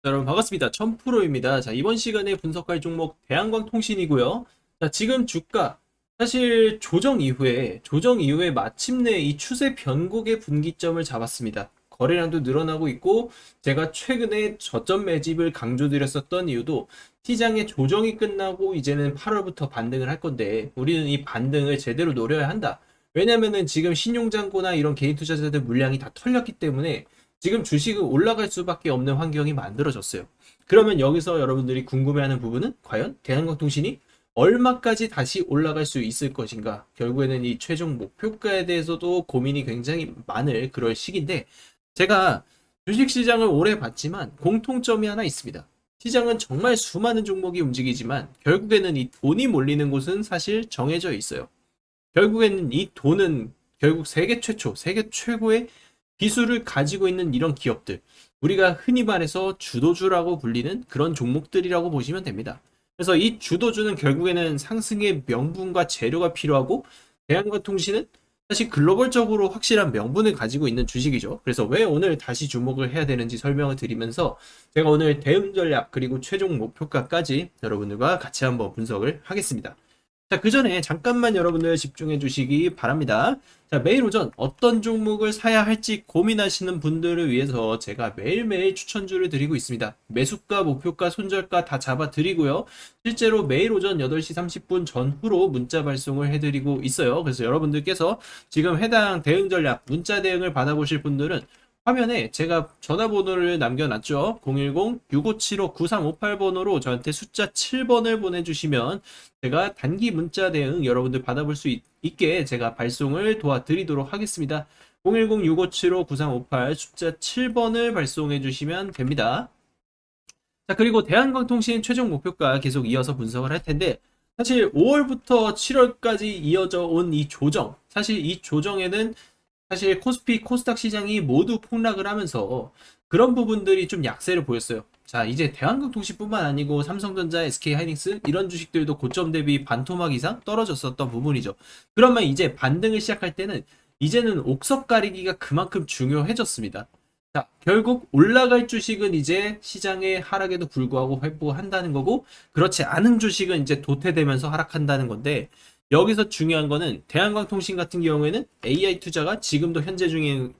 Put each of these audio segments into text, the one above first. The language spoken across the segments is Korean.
여러분 반갑습니다. 1000%입니다. 자, 이번 시간에 분석할 종목 대한광통신이고요. 자, 지금 주가 사실 조정 이후에 마침내 이 추세 변곡의 분기점을 잡았습니다. 거래량도 늘어나고 있고 제가 최근에 저점 매집을 강조드렸었던 이유도 시장의 조정이 끝나고 이제는 8월부터 반등을 할 건데 우리는 이 반등을 제대로 노려야 한다. 왜냐면은 지금 신용잔고나 이런 개인 투자자들 물량이 다 털렸기 때문에 지금 주식은 올라갈 수밖에 없는 환경이 만들어졌어요. 그러면 여기서 여러분들이 궁금해하는 부분은 과연 대한항공통신이 얼마까지 다시 올라갈 수 있을 것인가? 결국에는 이 최종 목표가에 대해서도 고민이 굉장히 많을 그럴 시기인데 제가 주식시장을 오래 봤지만 공통점이 하나 있습니다. 시장은 정말 수많은 종목이 움직이지만 결국에는 이 돈이 몰리는 곳은 사실 정해져 있어요. 결국에는 이 돈은 결국 세계 최고의 기술을 가지고 있는 이런 기업들, 우리가 흔히 말해서 주도주라고 불리는 그런 종목들이라고 보시면 됩니다. 그래서 이 주도주는 결국에는 상승의 명분과 재료가 필요하고 대한과통신은 사실 글로벌적으로 확실한 명분을 가지고 있는 주식이죠. 그래서 왜 오늘 다시 주목을 해야 되는지 설명을 드리면서 제가 오늘 대응 전략 그리고 최종 목표가까지 여러분들과 같이 한번 분석을 하겠습니다. 자, 그 전에 잠깐만 여러분들 집중해 주시기 바랍니다. 자, 매일 오전 어떤 종목을 사야 할지 고민하시는 분들을 위해서 제가 매일매일 추천주를 드리고 있습니다. 매수가, 목표가, 손절가 다 잡아 드리고요. 실제로 매일 오전 8시 30분 전후로 문자 발송을 해드리고 있어요. 그래서 여러분들께서 지금 해당 대응 전략, 문자 대응을 받아보실 분들은 화면에 제가 전화번호를 남겨놨죠. 010-6575-9358번호로 저한테 숫자 7번을 보내주시면 제가 단기 문자 대응 여러분들 받아볼 수 있게 제가 발송을 도와드리도록 하겠습니다. 010-6575-9358 숫자 7번을 발송해 주시면 됩니다. 자, 그리고 대한광통신 최종 목표가 계속 이어서 분석을 할 텐데 사실 5월부터 7월까지 이어져 온 이 조정, 사실 이 조정에는 사실 코스피, 코스닥 시장이 모두 폭락을 하면서 그런 부분들이 좀 약세를 보였어요. 자, 이제 대한항공통신뿐만 아니고 삼성전자, SK하이닉스 이런 주식들도 고점 대비 반토막 이상 떨어졌었던 부분이죠. 그러면 이제 반등을 시작할 때는 이제는 옥석 가리기가 그만큼 중요해졌습니다. 자, 결국 올라갈 주식은 이제 시장의 하락에도 불구하고 회복한다는 거고, 그렇지 않은 주식은 이제 도태되면서 하락한다는 건데, 여기서 중요한 거는 대한광통신 같은 경우에는 AI 투자가 지금도 현재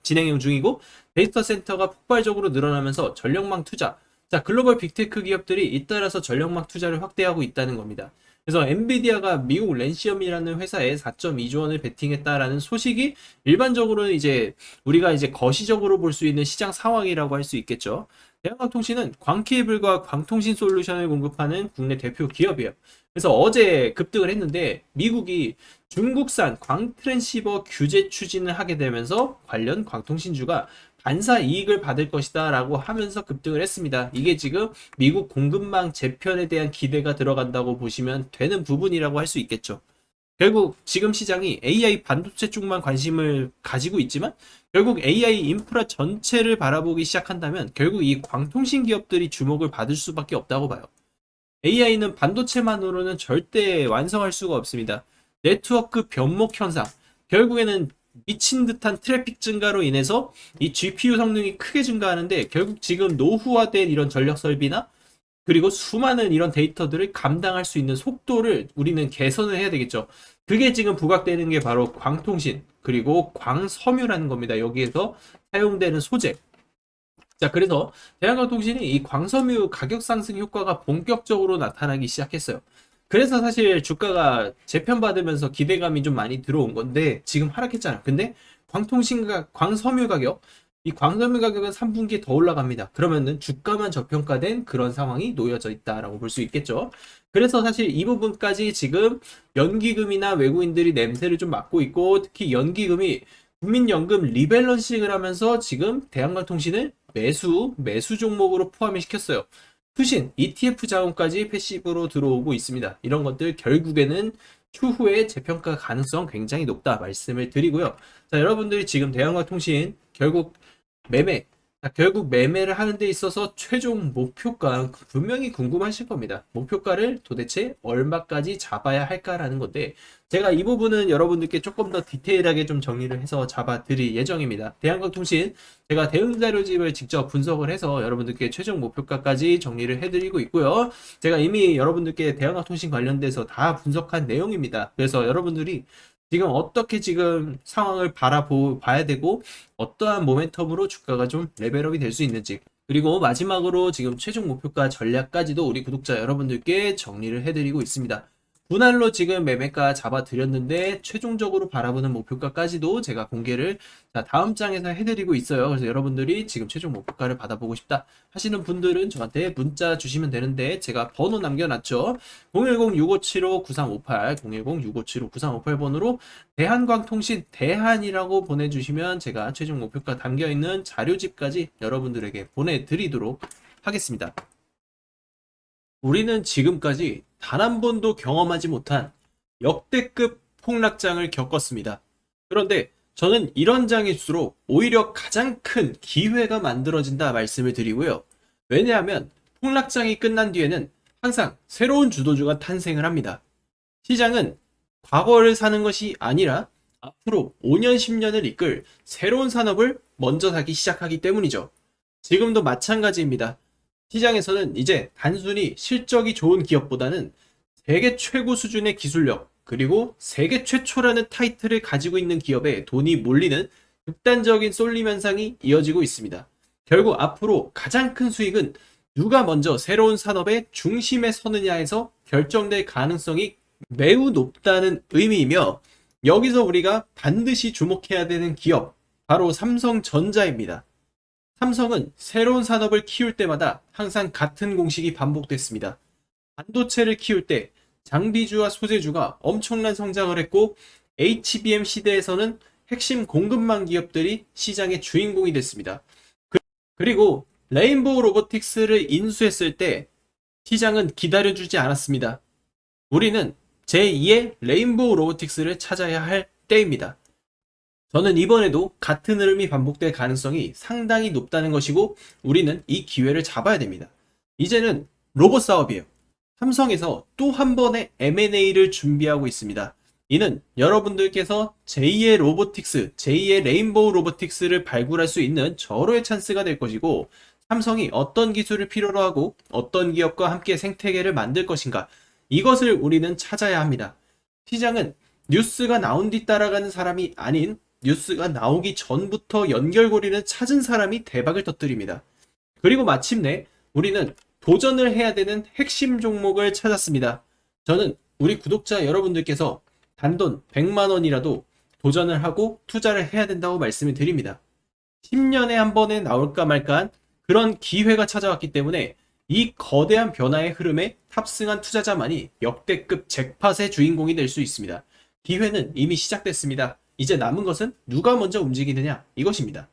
진행 중이고 데이터 센터가 폭발적으로 늘어나면서 전력망 투자, 자, 글로벌 빅테크 기업들이 잇따라서 전력망 투자를 확대하고 있다는 겁니다. 그래서 엔비디아가 미국 랜시엄이라는 회사에 4.2조 원을 베팅했다라는 소식이 일반적으로는 이제 우리가 이제 거시적으로 볼 수 있는 시장 상황이라고 할 수 있겠죠. 대한광통신은 광케이블과 광통신 솔루션을 공급하는 국내 대표 기업이에요. 그래서 어제 급등을 했는데 미국이 중국산 광트랜시버 규제 추진을 하게 되면서 관련 광통신주가 반사 이익을 받을 것이다 라고 하면서 급등을 했습니다. 이게 지금 미국 공급망 재편에 대한 기대가 들어간다고 보시면 되는 부분이라고 할 수 있겠죠. 결국 지금 시장이 AI 반도체 쪽만 관심을 가지고 있지만 결국 AI 인프라 전체를 바라보기 시작한다면 결국 이 광통신 기업들이 주목을 받을 수밖에 없다고 봐요. AI는 반도체만으로는 절대 완성할 수가 없습니다. 네트워크 변목 현상, 결국에는 미친 듯한 트래픽 증가로 인해서 이 GPU 성능이 크게 증가하는데 결국 지금 노후화된 이런 전력 설비나 그리고 수많은 이런 데이터들을 감당할 수 있는 속도를 우리는 개선을 해야 되겠죠. 그게 지금 부각되는 게 바로 광통신 그리고 광섬유라는 겁니다. 여기에서 사용되는 소재. 자, 그래서 대한광통신이 이 광섬유 가격 상승 효과가 본격적으로 나타나기 시작했어요. 그래서 사실 주가가 재편받으면서 기대감이 좀 많이 들어온 건데 지금 하락했잖아. 근데 광섬유 가격, 이 광섬유 가격은 3분기에 더 올라갑니다. 그러면은 주가만 저평가된 그런 상황이 놓여져 있다라고 볼 수 있겠죠. 그래서 사실 이 부분까지 지금 연기금이나 외국인들이 냄새를 좀 맡고 있고 특히 연기금이 국민연금 리밸런싱을 하면서 지금 대한광통신을 매수 종목으로 포함을 시켰어요. 투신, ETF 자금까지 패시브로 들어오고 있습니다. 이런 것들 결국에는 추후에 재평가 가능성 굉장히 높다 말씀을 드리고요. 자, 여러분들이 지금 대한광통신 결국 매매, 자, 결국 매매를 하는 데 있어서 최종 목표가 분명히 궁금하실 겁니다. 목표가를 도대체 얼마까지 잡아야 할까라는 건데, 제가 이 부분은 여러분들께 조금 더 디테일하게 좀 정리를 해서 잡아 드릴 예정입니다. 대한광통신 제가 대응 자료집을 직접 분석을 해서 여러분들께 최종 목표가까지 정리를 해드리고 있고요. 제가 이미 여러분들께 대한광통신 관련돼서 다 분석한 내용입니다. 그래서 여러분들이 지금 어떻게 지금 상황을 봐야 되고, 어떠한 모멘텀으로 주가가 좀 레벨업이 될 수 있는지, 그리고 마지막으로 지금 최종 목표가 전략까지도 우리 구독자 여러분들께 정리를 해드리고 있습니다. 분할로 지금 매매가 잡아드렸는데 최종적으로 바라보는 목표가까지도 제가 공개를 다음 장에서 해드리고 있어요. 그래서 여러분들이 지금 최종 목표가를 받아보고 싶다 하시는 분들은 저한테 문자 주시면 되는데, 제가 번호 남겨놨죠. 010-6575-9358 010-6575-9358번으로 대한광통신 대한이라고 보내주시면 제가 최종 목표가 담겨있는 자료집까지 여러분들에게 보내드리도록 하겠습니다. 우리는 지금까지 단 한 번도 경험하지 못한 역대급 폭락장을 겪었습니다. 그런데 저는 이런 장일수록 오히려 가장 큰 기회가 만들어진다 말씀을 드리고요. 왜냐하면 폭락장이 끝난 뒤에는 항상 새로운 주도주가 탄생을 합니다. 시장은 과거를 사는 것이 아니라 앞으로 5년, 10년을 이끌 새로운 산업을 먼저 사기 시작하기 때문이죠. 지금도 마찬가지입니다. 시장에서는 이제 단순히 실적이 좋은 기업보다는 세계 최고 수준의 기술력, 그리고 세계 최초라는 타이틀을 가지고 있는 기업에 돈이 몰리는 극단적인 쏠림 현상이 이어지고 있습니다. 결국 앞으로 가장 큰 수익은 누가 먼저 새로운 산업의 중심에 서느냐에서 결정될 가능성이 매우 높다는 의미이며, 여기서 우리가 반드시 주목해야 되는 기업, 바로 삼성전자입니다. 삼성은 새로운 산업을 키울 때마다 항상 같은 공식이 반복됐습니다. 반도체를 키울 때 장비주와 소재주가 엄청난 성장을 했고, HBM 시대에서는 핵심 공급망 기업들이 시장의 주인공이 됐습니다. 그리고 레인보우 로보틱스를 인수했을 때 시장은 기다려주지 않았습니다. 우리는 제2의 레인보우 로보틱스를 찾아야 할 때입니다. 저는 이번에도 같은 흐름이 반복될 가능성이 상당히 높다는 것이고, 우리는 이 기회를 잡아야 됩니다. 이제는 로봇 사업이에요. 삼성에서 또 한 번의 M&A를 준비하고 있습니다. 이는 여러분들께서 제2의 로보틱스, 제2의 레인보우 로보틱스를 발굴할 수 있는 절호의 찬스가 될 것이고, 삼성이 어떤 기술을 필요로 하고 어떤 기업과 함께 생태계를 만들 것인가, 이것을 우리는 찾아야 합니다. 시장은 뉴스가 나온 뒤 따라가는 사람이 아닌, 뉴스가 나오기 전부터 연결고리를 찾은 사람이 대박을 터뜨립니다. 그리고 마침내 우리는 도전을 해야 되는 핵심 종목을 찾았습니다. 저는 우리 구독자 여러분들께서 단돈 100만 원이라도 도전을 하고 투자를 해야 된다고 말씀을 드립니다. 10년에 한 번에 나올까 말까한 그런 기회가 찾아왔기 때문에 이 거대한 변화의 흐름에 탑승한 투자자만이 역대급 잭팟의 주인공이 될 수 있습니다. 기회는 이미 시작됐습니다. 이제 남은 것은 누가 먼저 움직이느냐, 이것입니다.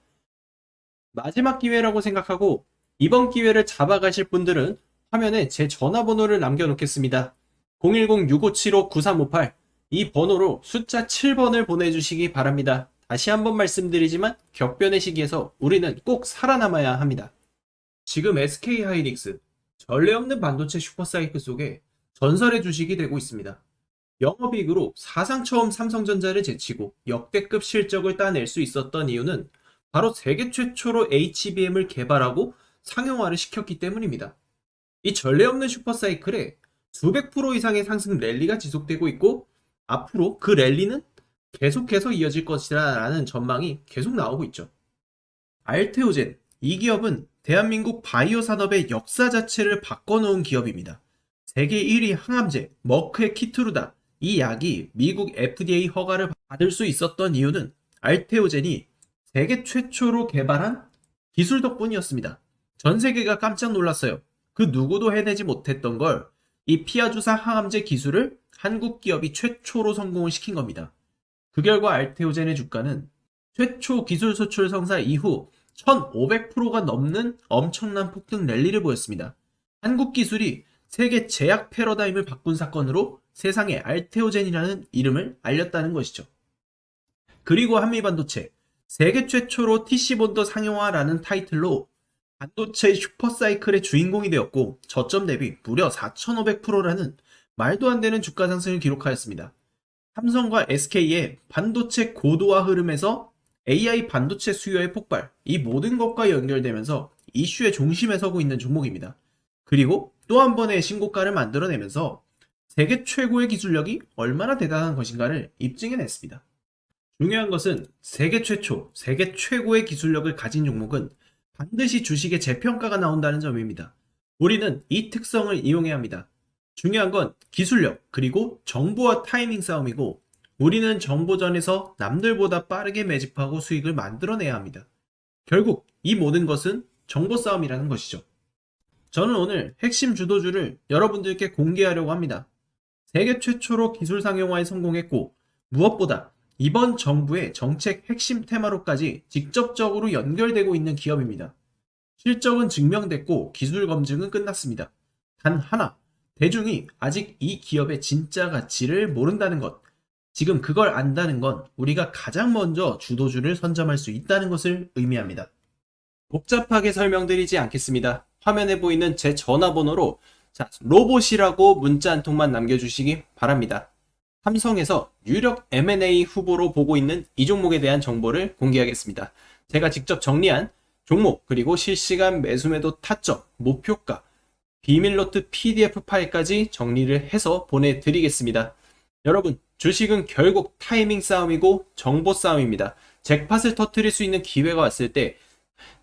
마지막 기회라고 생각하고 이번 기회를 잡아가실 분들은 화면에 제 전화번호를 남겨놓겠습니다. 010-6575-9358, 이 번호로 숫자 7번을 보내주시기 바랍니다. 다시 한번 말씀드리지만 격변의 시기에서 우리는 꼭 살아남아야 합니다. 지금 SK하이닉스, 전례 없는 반도체 슈퍼사이클 속에 전설의 주식이 되고 있습니다. 영업이익으로 사상 처음 삼성전자를 제치고 역대급 실적을 따낼 수 있었던 이유는 바로 세계 최초로 HBM을 개발하고 상용화를 시켰기 때문입니다. 이 전례 없는 슈퍼사이클에 수백 프로 이상의 상승 랠리가 지속되고 있고, 앞으로 그 랠리는 계속해서 이어질 것이라는 전망이 계속 나오고 있죠. 알테오젠, 이 기업은 대한민국 바이오 산업의 역사 자체를 바꿔놓은 기업입니다. 세계 1위 항암제 머크의 키트루다, 이 약이 미국 FDA 허가를 받을 수 있었던 이유는 알테오젠이 세계 최초로 개발한 기술 덕분이었습니다. 전 세계가 깜짝 놀랐어요. 그 누구도 해내지 못했던 걸 이 피아주사 항암제 기술을 한국 기업이 최초로 성공을 시킨 겁니다. 그 결과 알테오젠의 주가는 최초 기술 수출 성사 이후 1500%가 넘는 엄청난 폭등 랠리를 보였습니다. 한국 기술이 세계 제약 패러다임을 바꾼 사건으로 세상에 알테오젠이라는 이름을 알렸다는 것이죠. 그리고 한미반도체, 세계 최초로 TC본더 상용화라는 타이틀로 반도체 슈퍼사이클의 주인공이 되었고 저점 대비 무려 4,500%라는 말도 안 되는 주가 상승을 기록하였습니다. 삼성과 SK의 반도체 고도화 흐름에서 AI 반도체 수요의 폭발, 이 모든 것과 연결되면서 이슈의 중심에 서고 있는 종목입니다. 그리고 또 한 번의 신고가를 만들어내면서 세계 최고의 기술력이 얼마나 대단한 것인가를 입증해냈습니다. 중요한 것은 세계 최초, 세계 최고의 기술력을 가진 종목은 반드시 주식의 재평가가 나온다는 점입니다. 우리는 이 특성을 이용해야 합니다. 중요한 건 기술력, 그리고 정보와 타이밍 싸움이고 우리는 정보전에서 남들보다 빠르게 매집하고 수익을 만들어내야 합니다. 결국 이 모든 것은 정보 싸움이라는 것이죠. 저는 오늘 핵심 주도주를 여러분들께 공개하려고 합니다. 세계 최초로 기술 상용화에 성공했고 무엇보다 이번 정부의 정책 핵심 테마로까지 직접적으로 연결되고 있는 기업입니다. 실적은 증명됐고 기술 검증은 끝났습니다. 단 하나, 대중이 아직 이 기업의 진짜 가치를 모른다는 것. 지금 그걸 안다는 건 우리가 가장 먼저 주도주를 선점할 수 있다는 것을 의미합니다. 복잡하게 설명드리지 않겠습니다. 화면에 보이는 제 전화번호로 로봇이라고 문자 한 통만 남겨주시기 바랍니다. 삼성에서 유력 M&A 후보로 보고 있는 이 종목에 대한 정보를 공개하겠습니다. 제가 직접 정리한 종목, 그리고 실시간 매수매도 타점, 목표가, 비밀노트 PDF 파일까지 정리를 해서 보내드리겠습니다. 여러분, 주식은 결국 타이밍 싸움이고 정보 싸움입니다. 잭팟을 터뜨릴 수 있는 기회가 왔을 때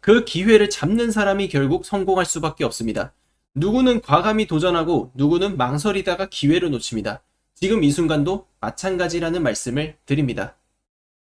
그 기회를 잡는 사람이 결국 성공할 수밖에 없습니다. 누구는 과감히 도전하고 누구는 망설이다가 기회를 놓칩니다. 지금 이 순간도 마찬가지라는 말씀을 드립니다.